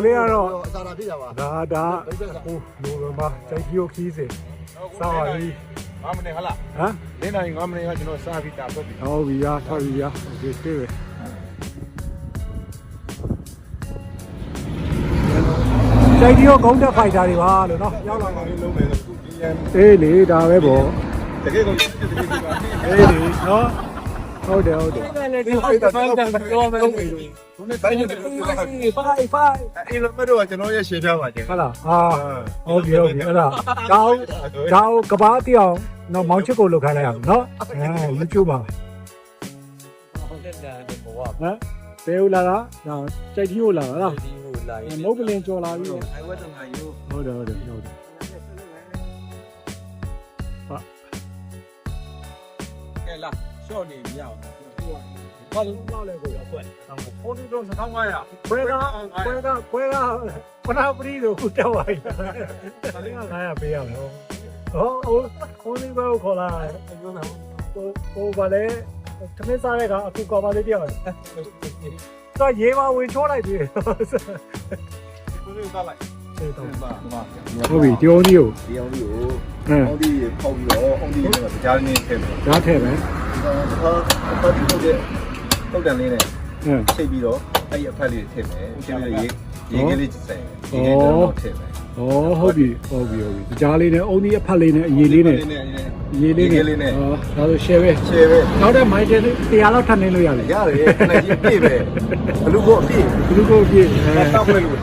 လေးကတော့ အစာလာပြရပါ ဒါဟိုလိုမှာစိုက်ကြီးကိုခီးစေစားပါပြီ 9 မိနစ်ဟုတ်လား ဟမ် 4 နာရီ 5 မိနစ်ကကျွန်တော်စားပြီးတာပုတ်ပြီ ဟုတ်ပြီရထားပြီရโอเคသေးပဲစိုက်ကြီးကိုဂုံးတက်ဖိုက်တာတွေပါလို့နော်ရောက်လာပါပြီ လုံးမယ်ဆိုဒီရန် အေးလေဒါပဲပေါ့ တကယ်ကိုတကယ်ပါ အေးလေနော်ဟုတ်တယ် ဒီဟုတ်တာတော့မယ်လုံးမယ်လို့ဘုန်းနဲ့တိုင်းနေတယ် ဖိုင် အဲ့လိုမဲ့တော့ကျွန်တော်ရဲ့ရှင်းပြပါချင်း ဟုတ်လားဟာဟုတ်ပြီအဲ့ဒါဒါကဘာတိအောင်နော်မောင်ချစ်ကိုလုတ်ခိုင်းလိုက်အောင်နော်YouTube မှာဟမ်ဘယ်ဦးလာတာဒါကြိုက်တီးကိုလာတာလားမုတ်ပလင်ကြော်လာပြီ အိုင်ဝတ်တော့ငါယူ ဟုတ်တယ် ကဲလာရှော့နေမြောက် ဘာလို့လောက်လဲကိုရောက်ွက် ဟိုဒီတော့2500 ခွဲကခဏပရီတို့တက်သွားပြီ900ပေးရမယ်ဟိုဒီဘောခေါ်လာဟိုဘာလဲသမင်းစားတဲ့ကအခုကော်ပါလေးတယောက်တော့ရေးမဝင်ချိုးလိုက်ပြီ ကိုလေးကလိုက် ဟုတ်ပြီဒီအောင်ကြီးကို ဒီအောင်လေးကိုအောင်ဒီပေါက်ပြီးတော့အောင်ဒီကကြားနေထည့်မယ် ဓာတ်ထည့်မယ် တော့ဒီဟုတ်တယ်လေးနဲ့ချိတ်ပြီးတော့အဲ့အဖက်လေးထည့်မယ်ချိတ်ပြီးရေကလေးစိုက်ရေကလေးတော့ထည့်မယ် ဩဟုတ်ပြီကြားလေးနဲ့အုံဒီအဖက်လေးနဲ့အရေးလေးနဲ့ရေးလေးနဲ့ဒါဆို share ပဲ share ပဲ နောက်တဲ့ mountain 100လောက်ထပ်နေလို့ရတယ် ရတယ်ခဏကြီးပြည့်ပဲဘလူကိုအပြည့် ဘလူးကိုပြည့် တောက်ပဲလို့ဟမ်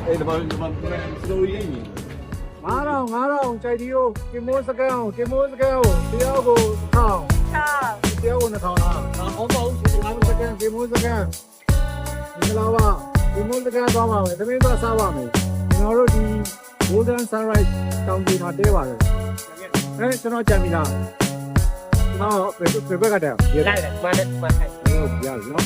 အဲ့ဒီမှာစတိုရီရေးနေ 9000ကြိုက်ဒီကိုကင်မိုးစကန်တယောက်ကို1000တယောက်ကို2000လားဟုတ်ပါဘူး50စကန်ကင်မိုးစကန်ဒီလိုပါကင်မိုးစကန်သွားပါမယ်သမင်းသွားစားပါမယ်ကျွန်တော်တို့ဒီ Golden Sunrise တောင်ကြီးမှာတဲပါတယ်ကျွန်တော်ကြံပြီလားကျွန်တော်ဘယ်ဘက်ကတဲရရတယ်မှန်တယ်ဟုတ်ပြီနော်